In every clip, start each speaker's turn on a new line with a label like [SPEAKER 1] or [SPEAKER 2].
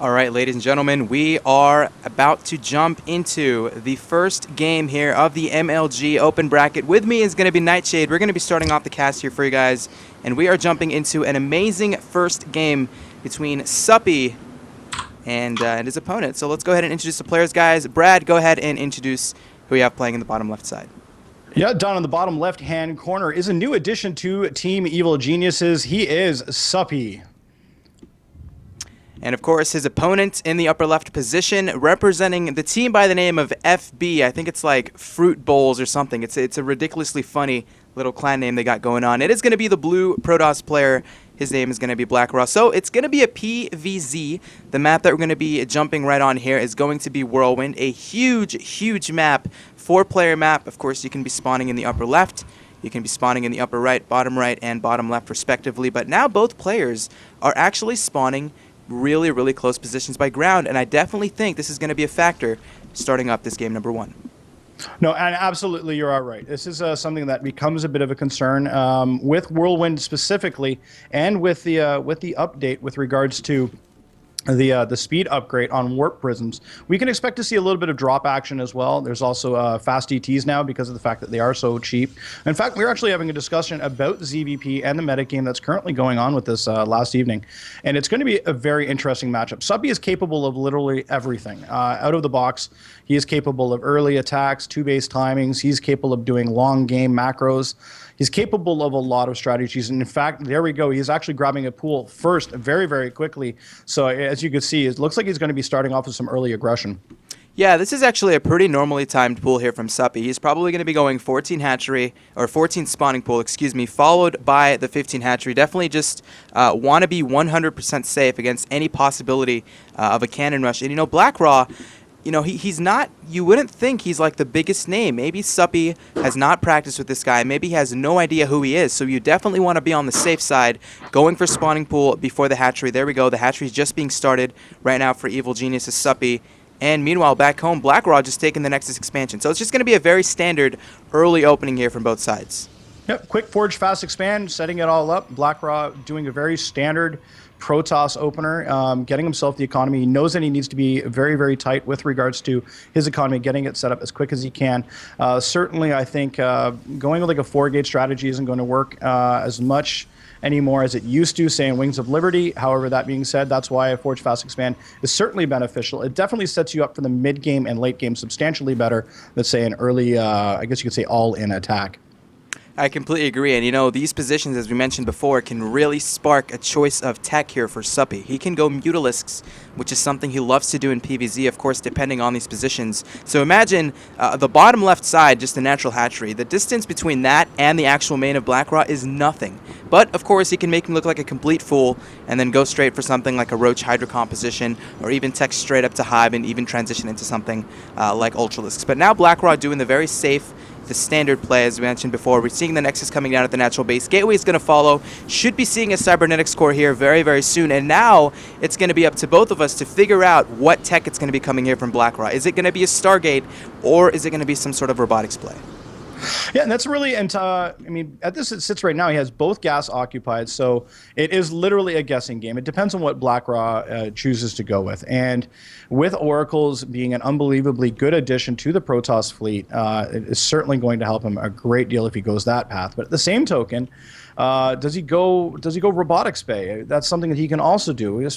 [SPEAKER 1] All right, ladies and gentlemen, we are about to jump into the first game here of the MLG Open Bracket. With me is going to be Nightshade. We're going to be starting off the cast here for you guys, and we are jumping into an amazing first game between Suppy and his opponent. So let's go ahead and introduce the players, guys. Brad, go ahead and introduce who we have playing in the bottom left side.
[SPEAKER 2] Yeah, down in the bottom left-hand corner is a new addition to Team Evil Geniuses. He is Suppy.
[SPEAKER 1] And, of course, his opponent in the upper left position, representing the team by the name of FB. I think it's like Fruit Bowls or something. It's a ridiculously funny little clan name they got going on. It is going to be the blue Protoss player. His name is going to be Blackra. So it's going to be a PVZ. The map that we're going to be jumping right on here is going to be Whirlwind, a huge, huge map, 4-player map. Of course, you can be spawning in the upper left. You can be spawning in the upper right, and bottom left, respectively. But now both players are actually spawning really, really close positions by ground, and I definitely think this is going to be a factor starting up this game number 1.
[SPEAKER 2] No, and absolutely, you're all right. This is something that becomes a bit of a concern with Whirlwind specifically, and with the update with regards to the speed upgrade on warp prisms. We can expect to see a little bit of drop action as well. There's also fast ETs now because of the fact that they are so cheap. In fact, we're actually having a discussion about ZVP and the metagame that's currently going on with this last evening, and it's going to be a very interesting matchup. Suppy is capable of literally everything. Out of the box, he is capable of early attacks, 2-base timings. He's capable of doing long game macros. He's capable of a lot of strategies, and in fact, there we go. He's actually grabbing a pool first very, very quickly. So as you can see, it looks like he's going to be starting off with some early aggression.
[SPEAKER 1] Yeah, this is actually a pretty normally timed pool here from Suppy. He's probably going to be going 14 hatchery, or 14 spawning pool, excuse me, followed by the 15 hatchery. Definitely just want to be 100% safe against any possibility of a cannon rush. And, you know, Blackra, you know, he's not, you wouldn't think he's like the biggest name. Maybe Suppy has not practiced with this guy. Maybe he has no idea who he is. So you definitely want to be on the safe side, going for spawning pool before the hatchery. There we go. The hatchery is just being started right now for Evil Geniuses Suppy. And meanwhile, back home, Blackra just taking the Nexus expansion. So it's just going to be a very standard early opening here from both sides.
[SPEAKER 2] Yep, quick forge, fast expand, setting it all up. Blackra doing a very standard Protoss opener, getting himself the economy. He knows that he needs to be very, very tight with regards to his economy, getting it set up as quick as he can. Certainly, I think going with like a 4-gate strategy isn't going to work as much anymore as it used to, say in Wings of Liberty. However, that being said, that's why a Forge Fast Expand is certainly beneficial. It definitely sets you up for the mid-game and late-game substantially better than, say, an early, I guess you could say, all-in attack.
[SPEAKER 1] I completely agree, and you know, these positions, as we mentioned before, can really spark a choice of tech here for Suppy. He can go Mutalisks, which is something he loves to do in PvZ, of course, depending on these positions. So imagine the bottom left side, just a natural hatchery. The distance between that and the actual main of Blackra is nothing. But, of course, he can make him look like a complete fool and then go straight for something like a Roach Hydra composition, or even tech straight up to Hive and even transition into something like Ultralisks. But now Blackra doing the very safe, the standard play, as we mentioned before. We're seeing the Nexus coming down at the natural base. Gateway is going to follow. Should be seeing a Cybernetics core here very, very soon. And now it's going to be up to both of us to figure out what tech it's going to be coming here from Blackra. Is it going to be a Stargate, or is it going to be some sort of robotics play?
[SPEAKER 2] Yeah, and that's really, and I mean, at this it sits right now, he has both gas occupied, so it is literally a guessing game. It depends on what Blackra chooses to go with. And with Oracles being an unbelievably good addition to the Protoss fleet, it is certainly going to help him a great deal if he goes that path. But at the same token, does he go robotics bay? That's something that he can also do.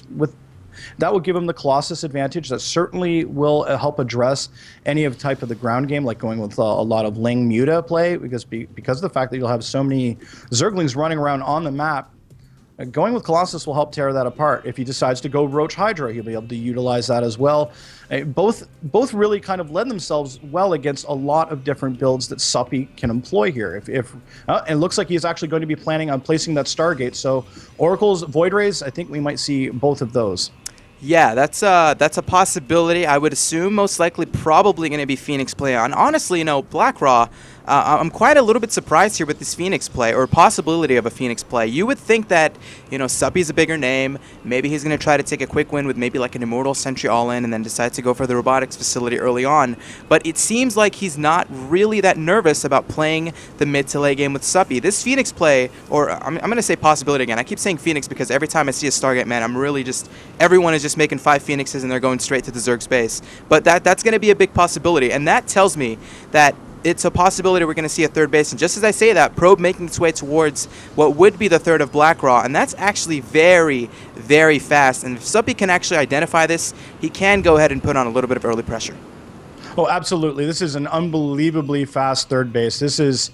[SPEAKER 2] That will give him the Colossus advantage. That certainly will help address any of type of the ground game, like going with a lot of Ling Muta play, because of the fact that you'll have so many Zerglings running around on the map. Going with Colossus will help tear that apart. If he decides to go Roach Hydra, he'll be able to utilize that as well. Both really kind of lend themselves well against a lot of different builds that Suppy can employ here. And it looks like he's actually going to be planning on placing that Stargate. So Oracle's Void Rays, I think we might see both of those.
[SPEAKER 1] Yeah, that's a possibility. I would assume most likely probably going to be Phoenix play on. Honestly, you know, Blackra, I'm quite a little bit surprised here with this Phoenix play, or possibility of a Phoenix play. You would think that, Suppy's a bigger name. Maybe he's going to try to take a quick win with maybe like an Immortal Sentry all-in and then decide to go for the robotics facility early on. But it seems like he's not really that nervous about playing the mid to late game with Suppy. This Phoenix play, or I'm going to say possibility again. I keep saying Phoenix because every time I see a Stargate, man, everyone is just making 5 Phoenixes and they're going straight to the Zerg space. But that's going to be a big possibility, and that tells me that it's a possibility we're going to see a third base. And just as I say that, Probe making its way towards what would be the third of Blackra, and that's actually very, very fast. And if Suppy can actually identify this, he can go ahead and put on a little bit of early pressure.
[SPEAKER 2] Oh, absolutely. This is an unbelievably fast third base. This is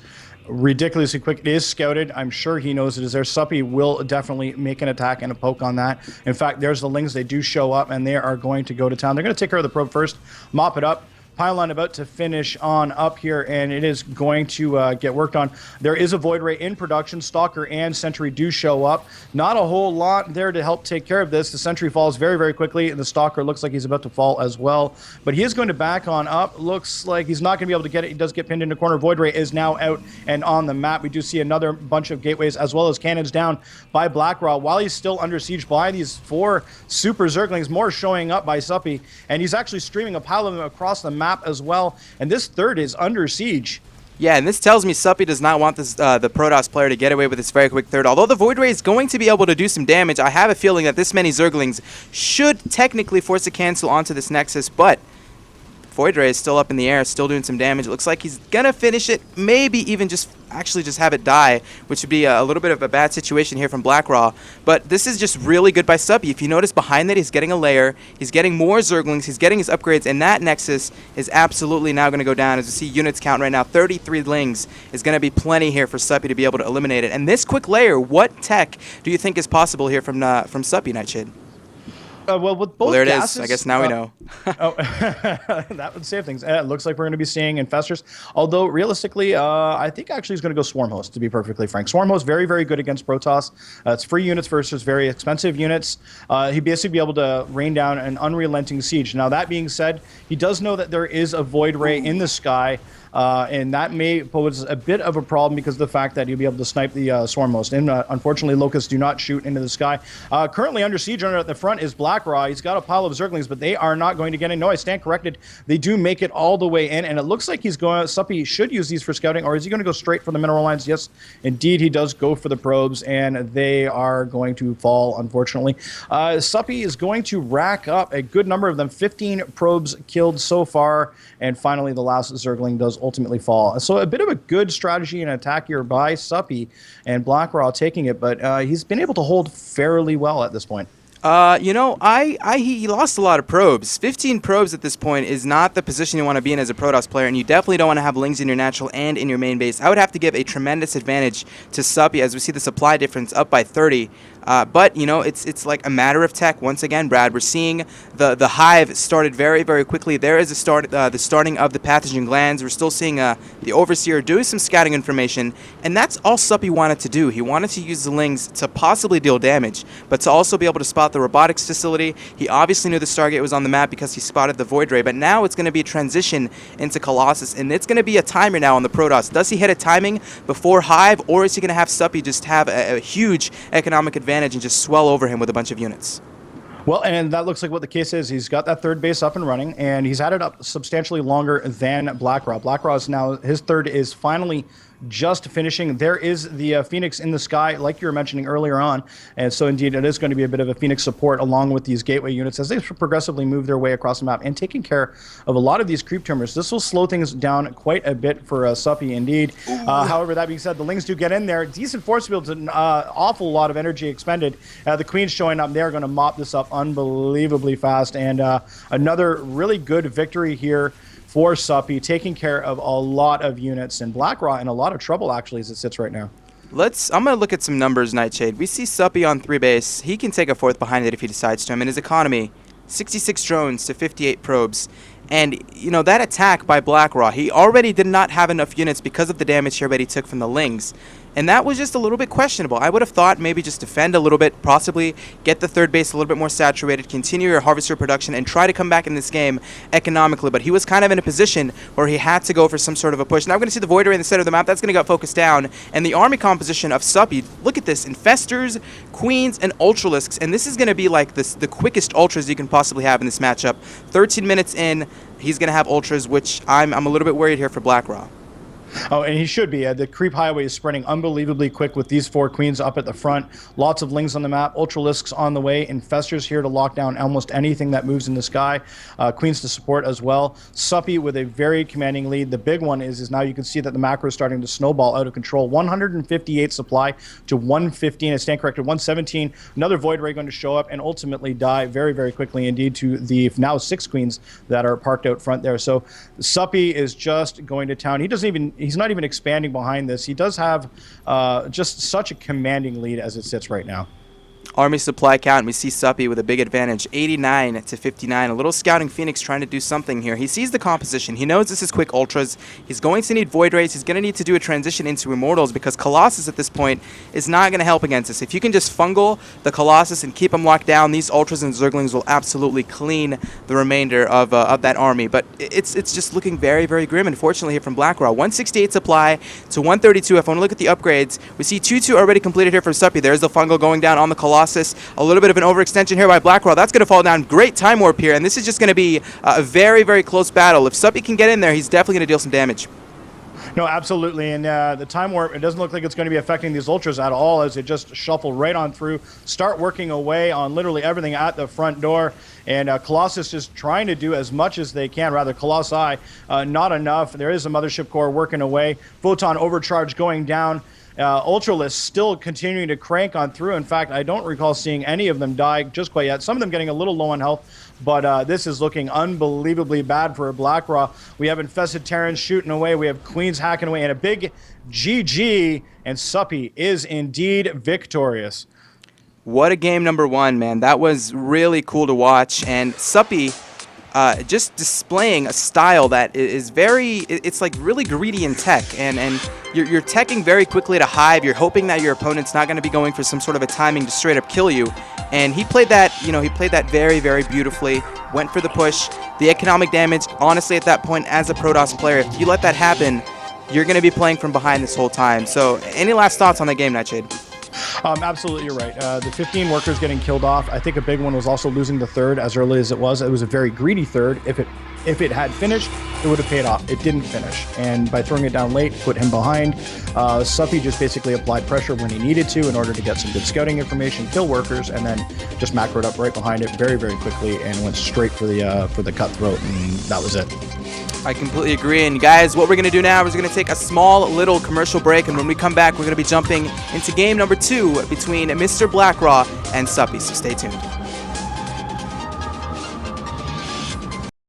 [SPEAKER 2] ridiculously quick. It is scouted. I'm sure he knows it is there. Suppy will definitely make an attack and a poke on that. In fact, there's the Lings. They do show up, and they are going to go to town. They're going to take care of the Probe first, mop it up. Pylon about to finish on up here, and it is going to get worked on. There is a Void Ray in production. Stalker and Sentry do show up. Not a whole lot there to help take care of this. The Sentry falls very, very quickly, and the Stalker looks like he's about to fall as well. But he is going to back on up. Looks like he's not going to be able to get it. He does get pinned into corner. Void Ray is now out and on the map. We do see another bunch of gateways as well as cannons down by Blackra while he's still under siege by these 4 Super Zerglings. More showing up by Suppy, and he's actually streaming a pile of them across the map as well, and this third is under siege.
[SPEAKER 1] Yeah, and this tells me Suppy does not want this the Protoss player to get away with this very quick third. Although the Void Ray is going to be able to do some damage, I have a feeling that this many Zerglings should technically force a cancel onto this Nexus, but Void Ray is still up in the air, still doing some damage. It looks like he's gonna finish it, maybe even just have it die, which would be a little bit of a bad situation here from Blackra. But this is just really good by Suppy. If you notice behind that, he's getting a layer, he's getting more Zerglings, he's getting his upgrades, and that Nexus is absolutely now going to go down. As you see units count right now, 33 Lings is going to be plenty here for Suppy to be able to eliminate it. And this quick layer, what tech do you think is possible here from Suppy, Nightshade?
[SPEAKER 2] Well, with both
[SPEAKER 1] there it
[SPEAKER 2] gases,
[SPEAKER 1] is. I guess now we know.
[SPEAKER 2] Oh, that would save things. It looks like we're going to be seeing Infestors. Although, realistically, I think actually he's going to go Swarm Host, to be perfectly frank. Swarm Host, very, very good against Protoss. It's free units versus very expensive units. He'd basically be able to rain down an unrelenting siege. Now, that being said, he does know that there is a Void Ray in the sky. And that may pose a bit of a problem because of the fact that you'll be able to snipe the Swarm Host. And unfortunately, Locusts do not shoot into the sky. Currently under siege at the front is Blackra. He's got a pile of Zerglings, but they are not going to get in. No, I stand corrected. They do make it all the way in, and it looks like he's going. Suppy should use these for scouting, or is he going to go straight for the mineral lines? Yes, indeed, he does go for the probes, and they are going to fall, unfortunately. Suppy is going to rack up a good number of them. 15 probes killed so far, and finally the last Zergling does ultimately fall. So a bit of a good strategy and attack here by Suppy, and Blackra taking it, but he's been able to hold fairly well at this point.
[SPEAKER 1] He lost a lot of probes. 15 probes at this point is not the position you want to be in as a Protoss player, and you definitely don't want to have Lings in your natural and in your main base. I would have to give a tremendous advantage to Suppy as we see the supply difference up by 30. But it's like a matter of tech once again, Brad. We're seeing the hive started very, very quickly. There is the starting of the pathogen glands. We're still seeing the Overseer doing some scouting information, and that's all Suppy wanted to do. He wanted to use the Lings to possibly deal damage, but to also be able to spot the robotics facility. He obviously knew the Stargate was on the map because he spotted the Void Ray, but now it's going to be a transition into Colossus, and it's going to be a timer now on the Protoss. Does he hit a timing before Hive, or is he going to have Suppy just have a huge economic advantage and just swell over him with a bunch of units?
[SPEAKER 2] Well, and that looks like what the case is. He's got that third base up and running, and he's had it up substantially longer than Blackra. Blackra is now, his third is finally just finishing. There is the Phoenix in the sky, like you were mentioning earlier on, and so indeed it is going to be a bit of a Phoenix support along with these gateway units as they progressively move their way across the map and taking care of a lot of these creep tumors. This will slow things down quite a bit for Suppy indeed. However, that being said, the Lings do get in there. Decent force fields, an awful lot of energy expended. The Queen's showing up. They're going to mop this up unbelievably fast, and another really good victory here for Suppy, taking care of a lot of units, and Blackra in a lot of trouble actually as it sits right now.
[SPEAKER 1] I'm going to look at some numbers, Nightshade. We see Suppy on 3 base. He can take a 4th behind it if he decides to. I mean, his economy, 66 drones to 58 probes. And, you know, that attack by Blackra, he already did not have enough units because of the damage here that he took from the Lings. And that was just a little bit questionable. I would have thought maybe just defend a little bit, possibly get the third base a little bit more saturated, continue your Harvester production, and try to come back in this game economically. But he was kind of in a position where he had to go for some sort of a push. Now we're going to see the Void Ray in the center of the map. That's going to get focused down. And the army composition of Suppy, look at this. Infestors, Queens, and Ultralisks. And this is going to be like the quickest Ultras you can possibly have in this matchup. 13 minutes in, he's going to have Ultras, which I'm a little bit worried here for Blackra.
[SPEAKER 2] Oh, and he should be. The creep highway is spreading unbelievably quick with these 4 queens up at the front. Lots of Lings on the map. Ultralisks on the way. Infestors here to lock down almost anything that moves in the sky. Queens to support as well. Suppy with a very commanding lead. The big one is now you can see that the macro is starting to snowball out of control. 158 supply to 115. I stand corrected. 117. Another Void Ray going to show up and ultimately die very, very quickly indeed to the now 6 queens that are parked out front there. So Suppy is just going to town. He's not even expanding behind this. He does have just such a commanding lead as it sits right now.
[SPEAKER 1] Army supply count, we see Suppy with a big advantage, 89 to 59. A little scouting Phoenix trying to do something here. He sees the composition. He knows this is quick ultras. He's going to need Void Rays. He's going to need to do a transition into Immortals because Colossus at this point is not going to help against this. If you can just fungal the Colossus and keep him locked down, these Ultras and Zerglings will absolutely clean the remainder of that army. But it's just looking very, very grim, unfortunately, here from Blackra. 168 supply to 132. If I want to look at the upgrades, we see 2-2 already completed here for Suppy. There's the fungal going down on the Colossus. A little bit of an overextension here by Blackra. That's going to fall down. Great time warp here, and this is just going to be a very, very close battle. If Suppy can get in there, he's definitely going to deal some damage.
[SPEAKER 2] No, absolutely. And the time warp, it doesn't look like it's going to be affecting these Ultras at all as they just shuffle right on through, start working away on literally everything at the front door. And Colossus is trying to do as much as they can, rather Colossi, not enough. There is a Mothership Core working away. Photon overcharge going down. Ultralists still continuing to crank on through. In fact, I don't recall seeing any of them die just quite yet. Some of them getting a little low on health, but this is looking unbelievably bad for Blackra. We have Infested Terrans shooting away. We have Queens hacking away, and a big GG, and Suppy is indeed victorious.
[SPEAKER 1] What a game number 1, man. That was really cool to watch, and Suppy just displaying a style that is it's like really greedy in tech, and you're teching very quickly to hive. You're hoping that your opponent's not going to be going for some sort of a timing to straight up kill you, and he played that, he played that very, very beautifully. Went for the push, the economic damage. Honestly, at that point, as a Protoss player, if you let that happen, you're going to be playing from behind this whole time. So, any last thoughts on that game, Nightshade?
[SPEAKER 2] Absolutely, you're right. The 15 workers getting killed off. I think a big one was also losing the third as early as it was. It was a very greedy third. If it had finished, it would have paid off. It didn't finish, and by throwing it down late, put him behind. Suppy just basically applied pressure when he needed to in order to get some good scouting information, kill workers, and then just macroed up right behind it very, very quickly and went straight for the cutthroat, and that was it.
[SPEAKER 1] I completely agree. And guys, what we're going to do now is we're going to take a small little commercial break, and when we come back, we're going to be jumping into game number 2 between Mr. Blackra and Suppy, so stay tuned.